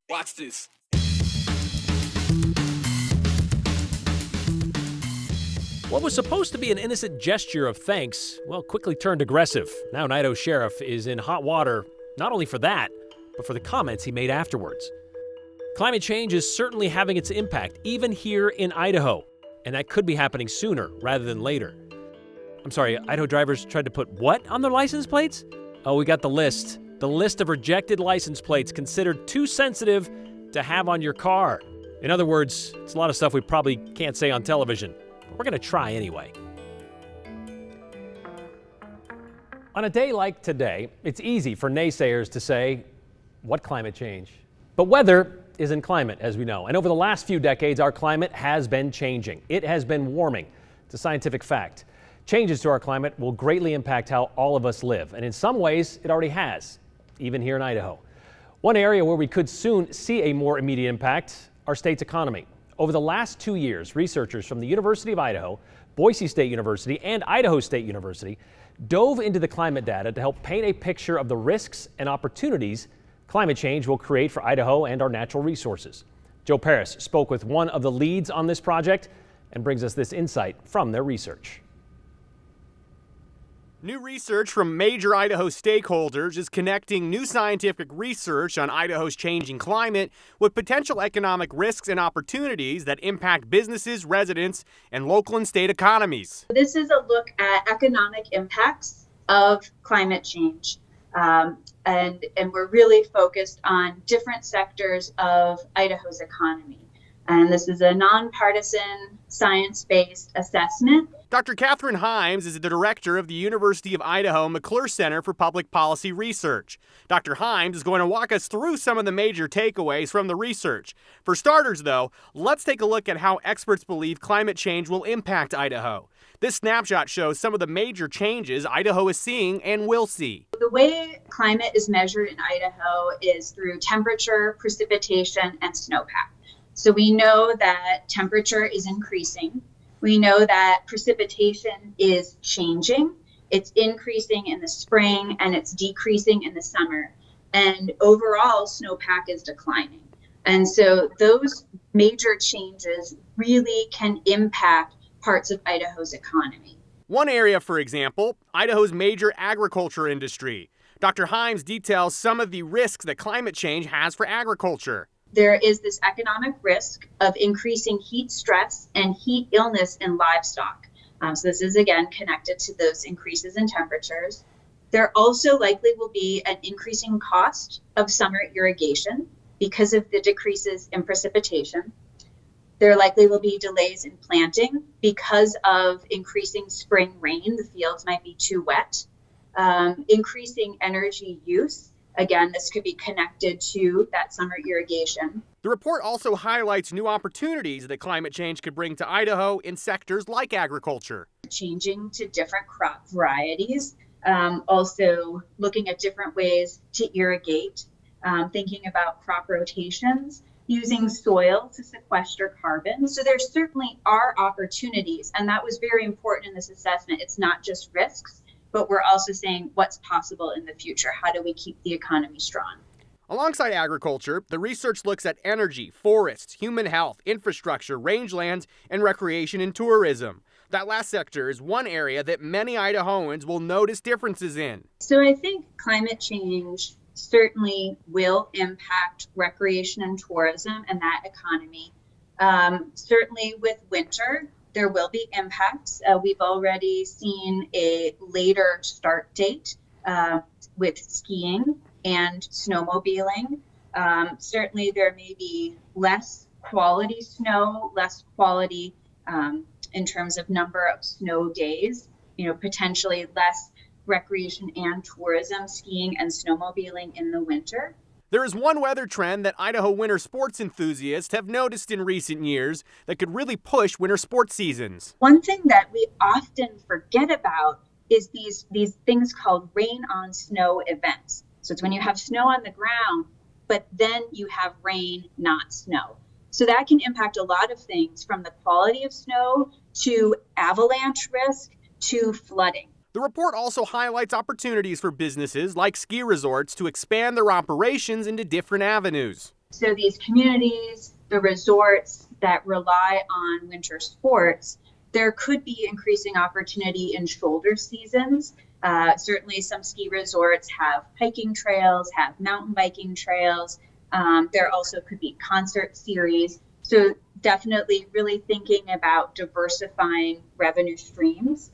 Watch this. What was supposed to be an innocent gesture of thanks, well, quickly turned aggressive. Now an Idaho sheriff is in hot water, not only for that, but for the comments he made afterwards. Climate change is certainly having its impact, even here in Idaho, and that could be happening sooner rather than later. I'm sorry, Idaho drivers tried to put what on their license plates? Oh, we got the list. The list of rejected license plates considered too sensitive to have on your car. In other words, it's a lot of stuff we probably can't say on television. We're going to try anyway. On a day like today, it's easy for naysayers to say, what climate change? But weather isn't climate, as we know. And over the last few decades, our climate has been changing. It has been warming. It's a scientific fact. Changes to our climate will greatly impact how all of us live. And in some ways, it already has, even here in Idaho. One area where we could soon see a more immediate impact, our state's economy. Over the last 2 years, researchers from the University of Idaho, Boise State University, and Idaho State University dove into the climate data to help paint a picture of the risks and opportunities climate change will create for Idaho and our natural resources. Joe Paris spoke with one of the leads on this project and brings us this insight from their research. New research from major Idaho stakeholders is connecting new scientific research on Idaho's changing climate with potential economic risks and opportunities that impact businesses, residents, and local and state economies. This is a look at economic impacts of climate change. And we're really focused on different sectors of Idaho's economy. And this is a nonpartisan, science-based assessment. Dr. Catherine Himes is the director of the University of Idaho McClure Center for Public Policy Research. Dr. Himes is going to walk us through some of the major takeaways from the research. For starters, though, let's take a look at how experts believe climate change will impact Idaho. This snapshot shows some of the major changes Idaho is seeing and will see. The way climate is measured in Idaho is through temperature, precipitation, and snowpack. So we know that temperature is increasing. We know that precipitation is changing. It's increasing in the spring and it's decreasing in the summer. And overall, snowpack is declining. And so those major changes really can impact parts of Idaho's economy. One area, for example, Idaho's major agriculture industry. Dr. Himes details some of the risks that climate change has for agriculture. There is this economic risk of increasing heat stress and heat illness in livestock. So this is, again, connected to those increases in temperatures. There also likely will be an increasing cost of summer irrigation because of the decreases in precipitation. There likely will be delays in planting because of increasing spring rain. The fields might be too wet. Increasing energy use. Again, this could be connected to that summer irrigation. The report also highlights new opportunities that climate change could bring to Idaho in sectors like agriculture. Changing to different crop varieties, also looking at different ways to irrigate, thinking about crop rotations, using soil to sequester carbon. So there certainly are opportunities, and that was very important in this assessment. It's not just risks, but we're also saying what's possible in the future. How do we keep the economy strong? Alongside agriculture, the research looks at energy, forests, human health, infrastructure, rangelands, and recreation and tourism. That last sector is one area that many Idahoans will notice differences in. So I think climate change certainly will impact recreation and tourism and that economy. Certainly with winter, there will be impacts. We've already seen a later start date with skiing and snowmobiling. Certainly there may be less quality snow, less quality in terms of number of snow days, potentially less recreation and tourism, skiing and snowmobiling in the winter. There is one weather trend that Idaho winter sports enthusiasts have noticed in recent years that could really push winter sports seasons. One thing that we often forget about is these things called rain on snow events. So it's when you have snow on the ground, but then you have rain, not snow. So that can impact a lot of things, from the quality of snow to avalanche risk to flooding. The report also highlights opportunities for businesses like ski resorts to expand their operations into different avenues. So these communities, the resorts that rely on winter sports, there could be increasing opportunity in shoulder seasons. Certainly some ski resorts have hiking trails, have mountain biking trails. There also could be concert series. So definitely really thinking about diversifying revenue streams.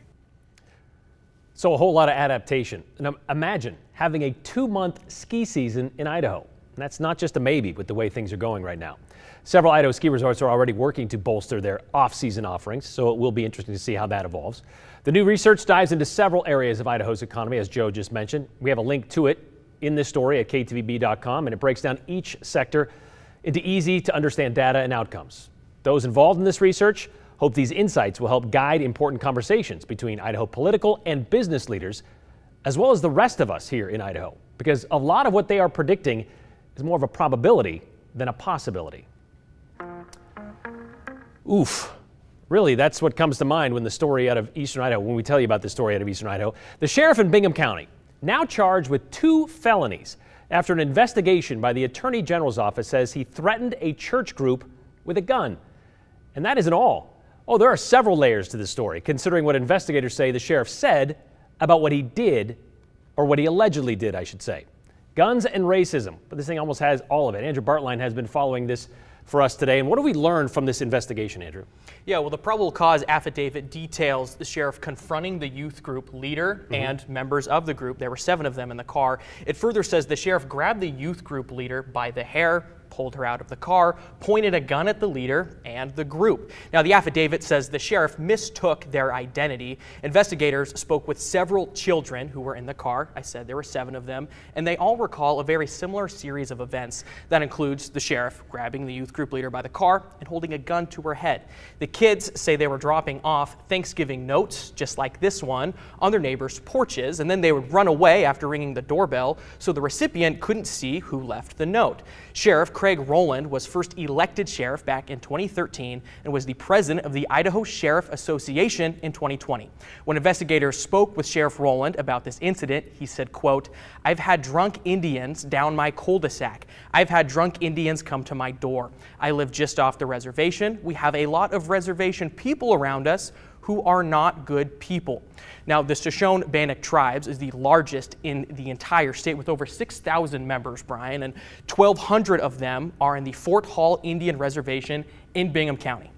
So a whole lot of adaptation. And imagine having a 2-month ski season in Idaho. And that's not just a maybe with the way things are going right now. Several Idaho ski resorts are already working to bolster their off-season offerings, so it will be interesting to see how that evolves. The new research dives into several areas of Idaho's economy, as Joe just mentioned. We have a link to it in this story at ktvb.com, and it breaks down each sector into easy to understand data and outcomes. Those involved in this research hope these insights will help guide important conversations between Idaho political and business leaders, as well as the rest of us here in Idaho, because a lot of what they are predicting is more of a probability than a possibility. Oof. Really, that's what comes to mind when the story out of Eastern Idaho, when we tell you about the story out of Eastern Idaho. The sheriff in Bingham County, now charged with 2 felonies after an investigation by the Attorney General's office says he threatened a church group with a gun. And that isn't all. Oh, there are several layers to this story, considering what investigators say the sheriff said about what he did, or what he allegedly did, I should say. Guns and racism, but this thing almost has all of it. Andrew Bartline has been following this for us today. And what have we learned from this investigation, Andrew? Yeah, well, the probable cause affidavit details the sheriff confronting the youth group leader and members of the group. There were 7 of them in the car. It further says the sheriff grabbed the youth group leader by the hair, pulled her out of the car, pointed a gun at the leader and the group. Now, the affidavit says the sheriff mistook their identity. Investigators spoke with several children who were in the car. I said there were 7 of them, and they all recall a very similar series of events. That includes the sheriff grabbing the youth group leader by the car and holding a gun to her head. The kids say they were dropping off Thanksgiving notes, just like this one, on their neighbors' porches, and then they would run away after ringing the doorbell so the recipient couldn't see who left the note. Sheriff Craig Rowland was first elected sheriff back in 2013 and was the president of the Idaho Sheriff Association in 2020. When investigators spoke with Sheriff Rowland about this incident, he said, quote, "I've had drunk Indians down my cul-de-sac. I've had drunk Indians come to my door. I live just off the reservation. We have a lot of reservation people around us who are not good people." Now, the Shoshone-Bannock tribes is the largest in the entire state with over 6,000 members, Brian, and 1,200 of them are in the Fort Hall Indian Reservation in Bingham County.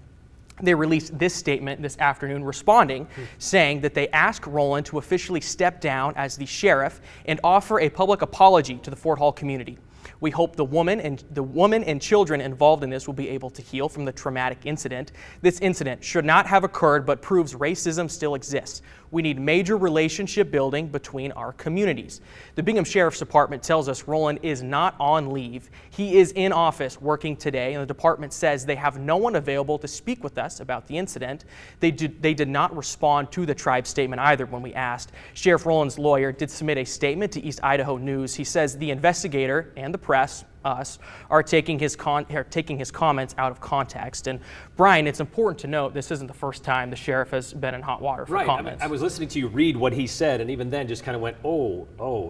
They released this statement this afternoon responding, saying that they asked Rowland to officially step down as the sheriff and offer a public apology to the Fort Hall community. We hope the woman and children involved in this will be able to heal from the traumatic incident. This incident should not have occurred, but proves racism still exists. We need major relationship building between our communities. The Bingham Sheriff's Department tells us Rowland is not on leave. He is in office working today, and the department says they have no one available to speak with us about the incident. They did not respond to the tribe's statement either when we asked. Sheriff Rowland's lawyer did submit a statement to East Idaho News. He says the investigator and the press, us, are taking his comments out of context. And Brian, it's important to note this isn't the first time the sheriff has been in hot water for comments. I was listening to you read what he said, and even then just kind of went, oh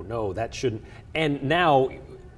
no, that shouldn't. And now,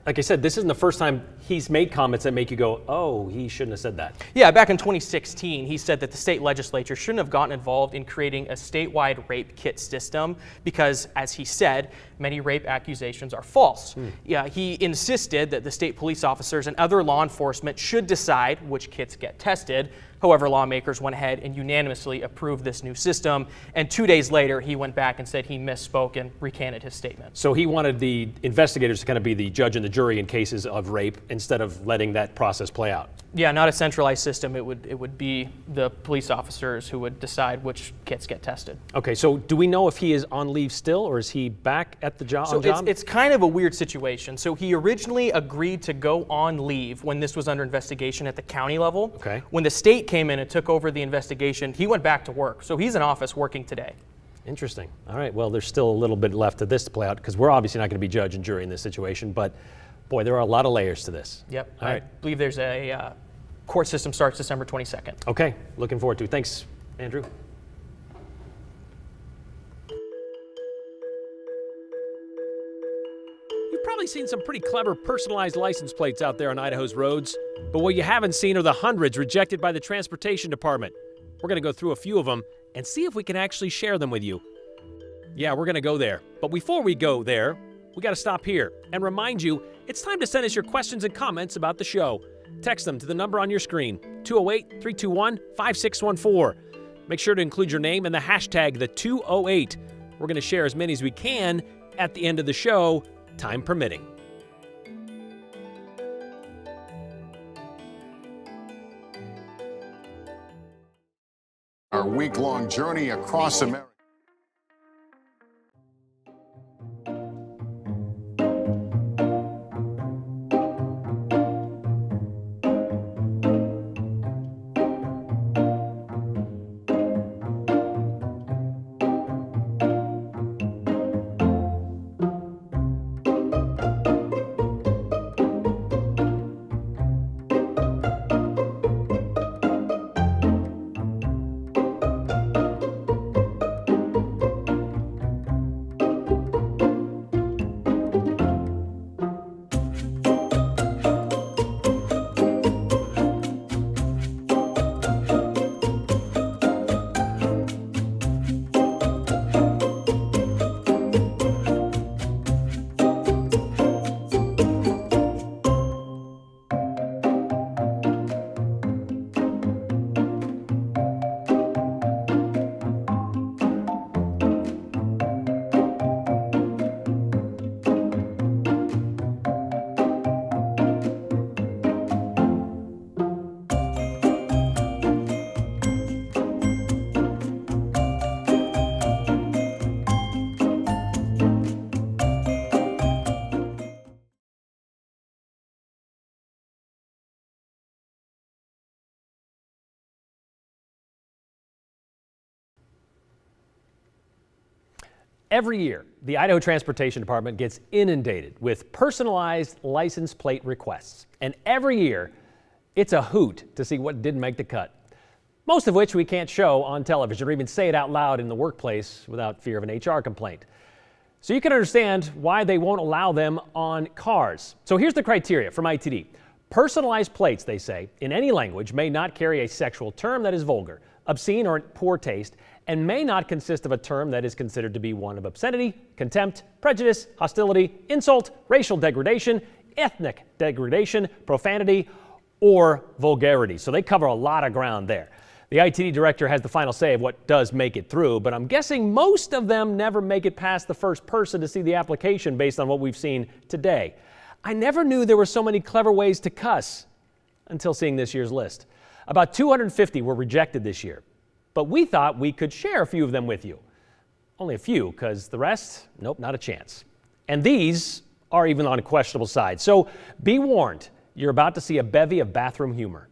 like I said, this isn't the first time he's made comments that make you go, oh, he shouldn't have said that. Yeah, back in 2016, he said that the state legislature shouldn't have gotten involved in creating a statewide rape kit system because, as he said, many rape accusations are false. Yeah, he insisted that the state police officers and other law enforcement should decide which kits get tested. However, lawmakers went ahead and unanimously approved this new system, and 2 days later, he went back and said he misspoke and recanted his statement. So he wanted the investigators to kind of be the judge and the jury in cases of rape instead of letting that process play out. Yeah, not a centralized system. It would be the police officers who would decide which kits get tested. Okay, so do we know if he is on leave still, or is he back at the job? So it's kind of a weird situation. So he originally agreed to go on leave when this was under investigation at the county level. Okay. When the state came in and took over the investigation, he went back to work. So he's in office working today. Interesting. All right, well, there's still a little bit left of this to play out because we're obviously not going to be judge and jury in this situation, but boy, there are a lot of layers to this. Yep. All right. I believe there's a court system starts December 22nd. Okay, looking forward to it. Thanks, Andrew. probably seen some pretty clever personalized license plates out there on Idaho's roads, but what you haven't seen are the hundreds rejected by the Transportation Department. We're going to go through a few of them and see if we can actually share them with you. Yeah, we're going to go there. But before we go there, we got to stop here and remind you it's time to send us your questions and comments about the show. Text them to the number on your screen, 208-321-5614. Make sure to include your name and the hashtag the 208. We're going to share as many as we can at the end of the show, time permitting. Our week-long journey across America. Every year, the Idaho Transportation Department gets inundated with personalized license plate requests. And every year, it's a hoot to see what didn't make the cut. Most of which we can't show on television or even say it out loud in the workplace without fear of an HR complaint. So you can understand why they won't allow them on cars. So here's the criteria from ITD. Personalized plates, they say, in any language may not carry a sexual term that is vulgar, obscene, or in poor taste, and may not consist of a term that is considered to be one of obscenity, contempt, prejudice, hostility, insult, racial degradation, ethnic degradation, profanity, or vulgarity. So they cover a lot of ground there. The ITD director has the final say of what does make it through, but I'm guessing most of them never make it past the first person to see the application based on what we've seen today. I never knew there were so many clever ways to cuss until seeing this year's list. About 250 were rejected this year. But we thought we could share a few of them with you. Only a few, because the rest, nope, not a chance. And these are even on a questionable side. So be warned, you're about to see a bevy of bathroom humor.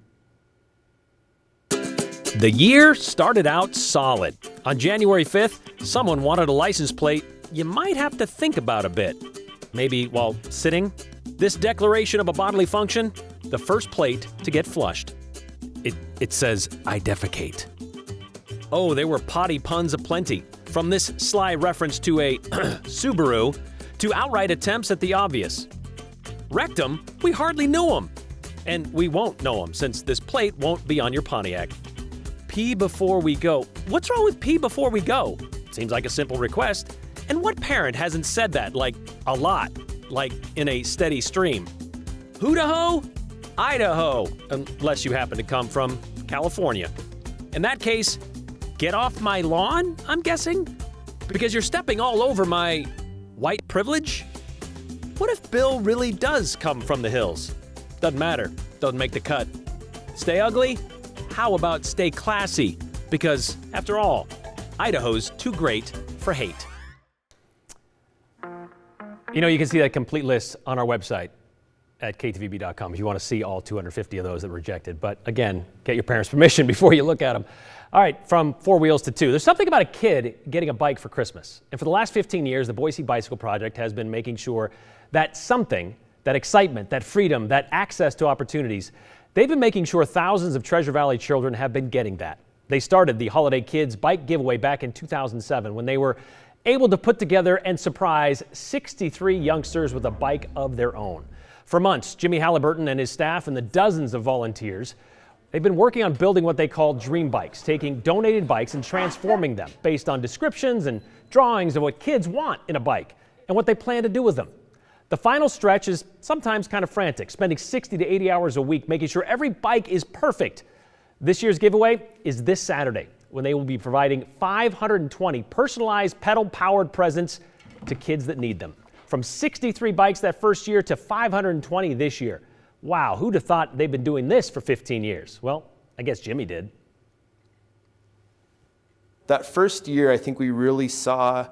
The year started out solid. On January 5th, someone wanted a license plate you might have to think about a bit. Maybe while sitting. This declaration of a bodily function, the first plate to get flushed. It says, I defecate. Oh, there were potty puns aplenty, from this sly reference to a Subaru to outright attempts at the obvious. Rectum, we hardly knew him. And we won't know him since this plate won't be on your Pontiac. Pee before we go. What's wrong with pee before we go? Seems like a simple request. And what parent hasn't said that, like, a lot, like in a steady stream? Idaho? Idaho, unless you happen to come from California. In that case, get off my lawn, I'm guessing? Because you're stepping all over my white privilege? What if Bill really does come from the hills? Doesn't matter, doesn't make the cut. Stay ugly? How about stay classy? Because, after all, Idaho's too great for hate. You know, you can see that complete list on our website at ktvb.com if you want to see all 250 of those that were rejected. But again, get your parents' permission before you look at them. All right, from four wheels to two. There's something about a kid getting a bike for Christmas. And for the last 15 years, the Boise Bicycle Project has been making sure that something, that excitement, that freedom, that access to opportunities, they've been making sure thousands of Treasure Valley children have been getting that. They started the Holiday Kids Bike Giveaway back in 2007 when they were able to put together and surprise 63 youngsters with a bike of their own. For months, Jimmy Halliburton and his staff and the dozens of volunteers, they've been working on building what they call dream bikes, taking donated bikes and transforming them based on descriptions and drawings of what kids want in a bike and what they plan to do with them. The final stretch is sometimes kind of frantic, spending 60 to 80 hours a week making sure every bike is perfect. This year's giveaway is this Saturday, when they will be providing 520 personalized pedal-powered presents to kids that need them. From 63 bikes that first year to 520 this year. Wow, who'd have thought they've been doing this for 15 years? Well, I guess Jimmy did. That first year, I think we really saw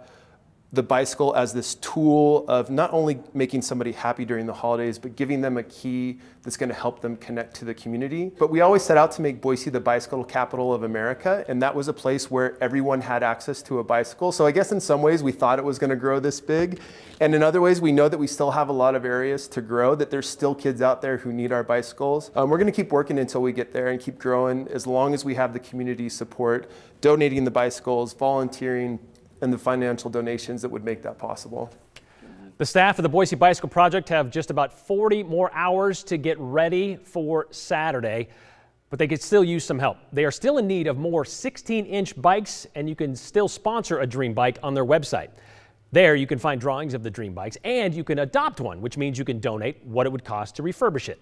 the bicycle as this tool of not only making somebody happy during the holidays, but giving them a key that's going to help them connect to the community. But we always set out to make Boise the bicycle capital of America, and that was a place where everyone had access to a bicycle. So I guess in some ways we thought it was going to grow this big, and in other ways we know that we still have a lot of areas to grow, that there's still kids out there who need our bicycles. We're going to keep working until we get there and keep growing as long as we have the community support, donating the bicycles, volunteering, and the financial donations that would make that possible. The staff of the Boise Bicycle Project have just about 40 more hours to get ready for Saturday, but they could still use some help. They are still in need of more 16-inch bikes, and you can still sponsor a dream bike on their website. There you can find drawings of the dream bikes, and you can adopt one, which means you can donate what it would cost to refurbish it.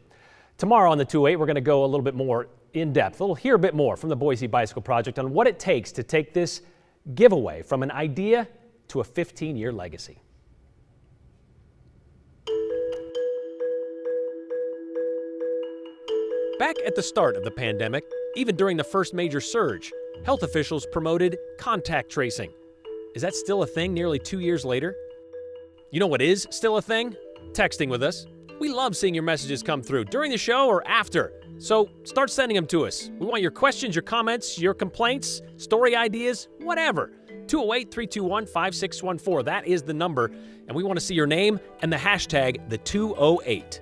Tomorrow on the 2-8, we're going to go a little bit more in depth. We'll hear a bit more from the Boise Bicycle Project on what it takes to take this giveaway from an idea to a 15-year legacy. Back at the start of the pandemic, even during the first major surge, health officials promoted contact tracing. Is that still a thing nearly 2 years later? You know what is still a thing? Texting with us. We love seeing your messages come through during the show or after. So start sending them to us. We want your questions, your comments, your complaints, story ideas, whatever. 208-321-5614. That is the number. And we want to see your name and the hashtag the 208.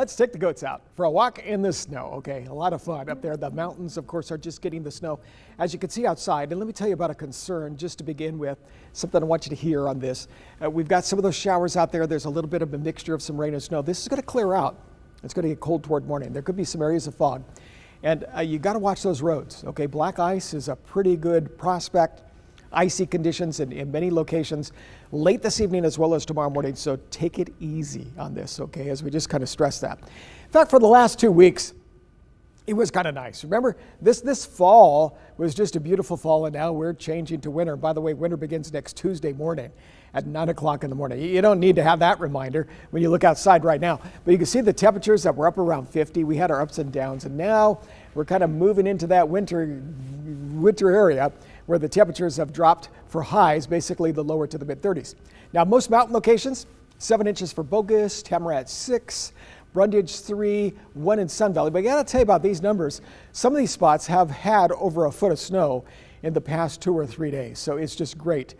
let's take the goats out for a walk in the snow. Okay, a lot of fun up there. The mountains, of course, are just getting the snow, as you can see outside. And let me tell you about a concern just to begin with, something I want you to hear on this. We've got some of those showers out there. There's a little bit of a mixture of some rain and snow. This is going to clear out. It's going to get cold toward morning. There could be some areas of fog. And you got to watch those roads. Okay, black ice is a pretty good prospect. Icy conditions in many locations late this evening as well as tomorrow morning. So take it easy on this, okay, as we just kind of stress that. In fact, for the last 2 weeks, it was kind of nice. Remember, this fall was just a beautiful fall, and now we're changing to winter. By the way, winter begins next Tuesday morning at 9 o'clock in the morning. You don't need to have that reminder when you look outside right now. But you can see the temperatures that were up around 50. We had our ups and downs, and now we're kind of moving into that winter area where the temperatures have dropped for highs, basically the lower to the mid-30s. Now, most mountain locations, 7 inches for Bogus, Tamarack 6, Brundage 3, 1 in Sun Valley. But I got to tell you about these numbers. Some of these spots have had over a foot of snow in the past 2 or 3 days. So it's just great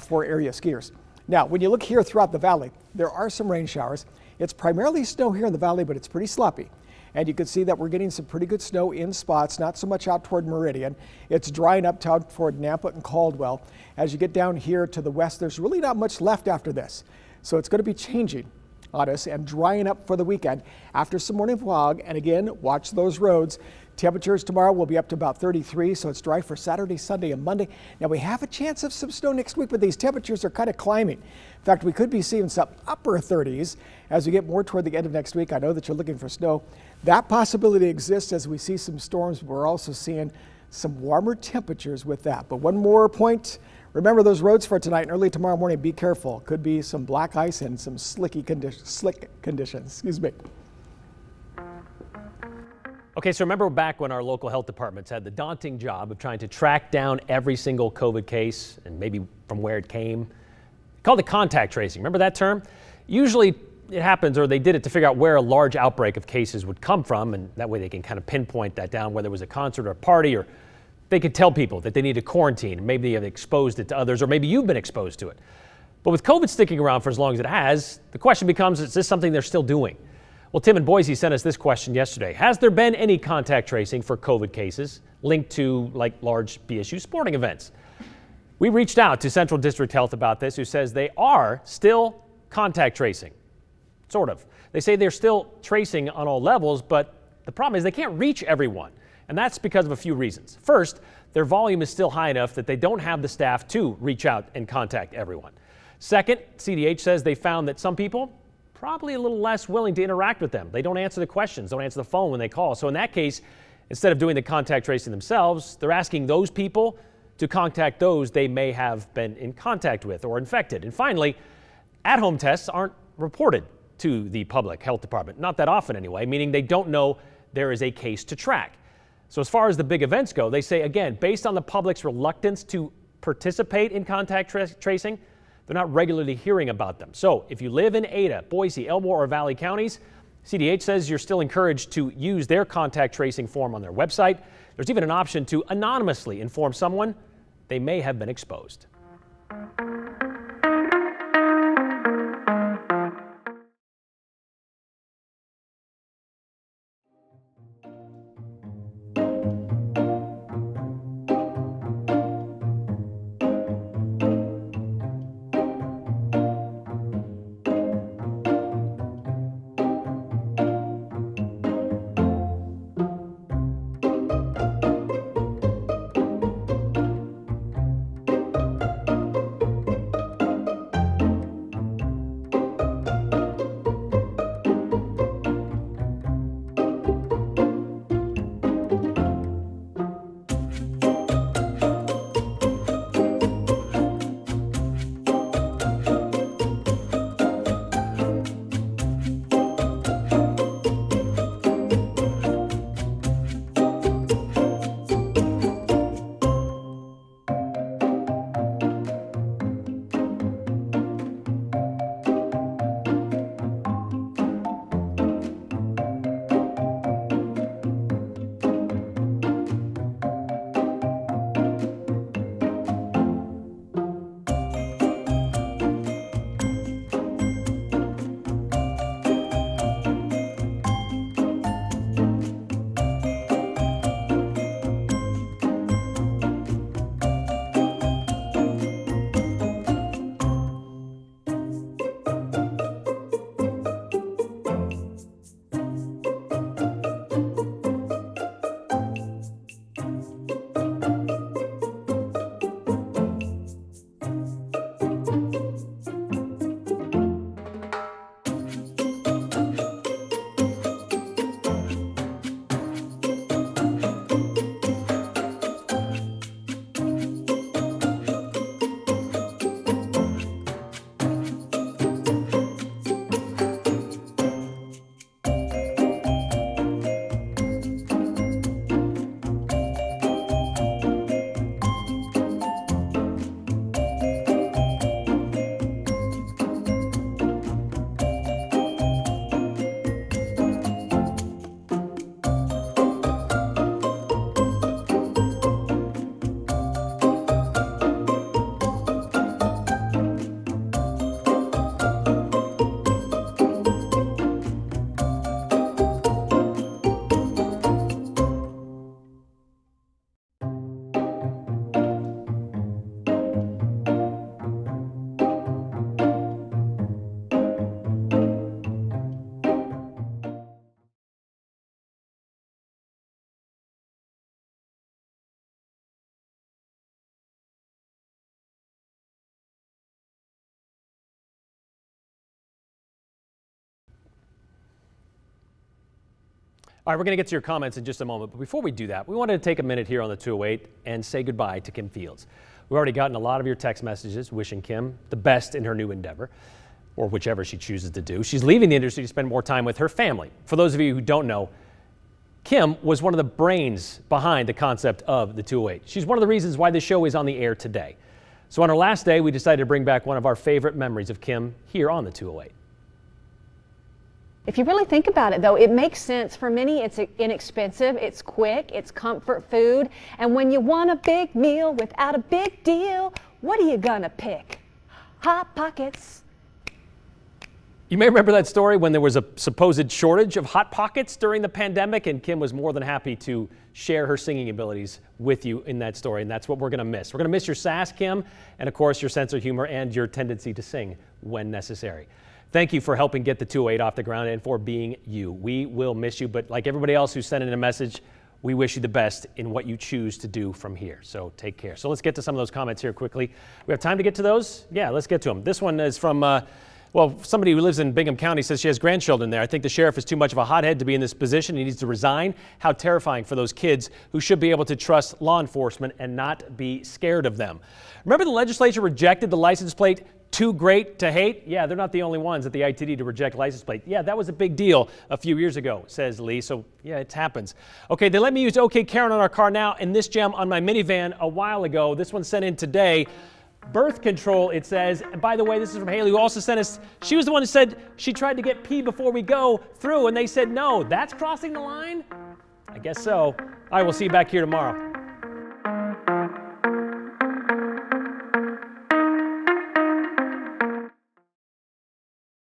for area skiers. Now, when you look here throughout the valley, there are some rain showers. It's primarily snow here in the valley, but it's pretty sloppy. And you can see that we're getting some pretty good snow in spots, not so much out toward Meridian. It's drying up toward Nampa and Caldwell. As you get down here to the west, there's really not much left after this. So it's going to be changing on us and drying up for the weekend after some morning fog. And again, watch those roads. Temperatures tomorrow will be up to about 33, so it's dry for Saturday, Sunday, and Monday. Now, we have a chance of some snow next week, but these temperatures are kind of climbing. In fact, we could be seeing some upper 30s as we get more toward the end of next week. I know that you're looking for snow. That possibility exists as we see some storms, but we're also seeing some warmer temperatures with that. But one more point, remember those roads for tonight and early tomorrow morning. Be careful. Could be some black ice and some slick conditions. Excuse me. Okay, so remember back when our local health departments had the daunting job of trying to track down every single COVID case and maybe from where it came? Called it contact tracing. Remember that term? Usually it happens, or they did it to figure out where a large outbreak of cases would come from, and that way they can kind of pinpoint that down, whether it was a concert or a party, or they could tell people that they need to quarantine, and maybe they've exposed it to others, or maybe you've been exposed to it. But with COVID sticking around for as long as it has, the question becomes, is this something they're still doing? Well, Tim in Boise sent us this question yesterday. Has there been any contact tracing for COVID cases linked to like large BSU sporting events? We reached out to Central District Health about this, who says they are still contact tracing. Sort of. They say they're still tracing on all levels, but the problem is they can't reach everyone. And that's because of a few reasons. First, their volume is still high enough that they don't have the staff to reach out and contact everyone. Second, CDH says they found that some people probably a little less willing to interact with them. They don't answer the questions, don't answer the phone when they call. So in that case, instead of doing the contact tracing themselves, they're asking those people to contact those they may have been in contact with or infected. And finally, at-home tests aren't reported to the public health department, not that often anyway, meaning they don't know there is a case to track. So as far as the big events go, they say, again, based on the public's reluctance to participate in contact tracing, they're not regularly hearing about them. So if you live in Ada, Boise, Elmore, or Valley counties, CDH says you're still encouraged to use their contact tracing form on their website. There's even an option to anonymously inform someone they may have been exposed. All right, we're going to get to your comments in just a moment, but before we do that, we wanted to take a minute here on the 208 and say goodbye to Kim Fields. We've already gotten a lot of your text messages wishing Kim the best in her new endeavor, or whichever she chooses to do. She's leaving the industry to spend more time with her family. For those of you who don't know, Kim was one of the brains behind the concept of the 208. She's one of the reasons why this show is on the air today. So on her last day, we decided to bring back one of our favorite memories of Kim here on the 208. If you really think about it, though, it makes sense. For many, it's inexpensive, it's quick, it's comfort food. And when you want a big meal without a big deal, what are you gonna pick? Hot Pockets. You may remember that story when there was a supposed shortage of Hot Pockets during the pandemic, and Kim was more than happy to share her singing abilities with you in that story, and that's what we're going to miss. We're going to miss your sass, Kim, and of course your sense of humor and your tendency to sing when necessary. Thank you for helping get the 208 off the ground and for being you. We will miss you, but like everybody else who sent in a message, we wish you the best in what you choose to do from here. So take care. So let's get to some of those comments here quickly. We have time to get to those? Yeah, let's get to them. This one is from somebody who lives in Bingham County says she has grandchildren there. I think the sheriff is too much of a hothead to be in this position. He needs to resign. How terrifying for those kids who should be able to trust law enforcement and not be scared of them. Remember the legislature rejected the license plate too great to hate? Yeah, they're not the only ones at the ITD to reject license plate. Yeah, that was a big deal a few years ago, says Lee. So yeah, it happens. Okay, they let me use OK Karen on our car now and this gem on my minivan a while ago. This one sent in today. Birth control, it says. And by the way, this is from Haley, who also sent us, she was the one who said she tried to get pee before we go through, and they said no. That's crossing the line? I guess so. All right, we'll see you back here tomorrow.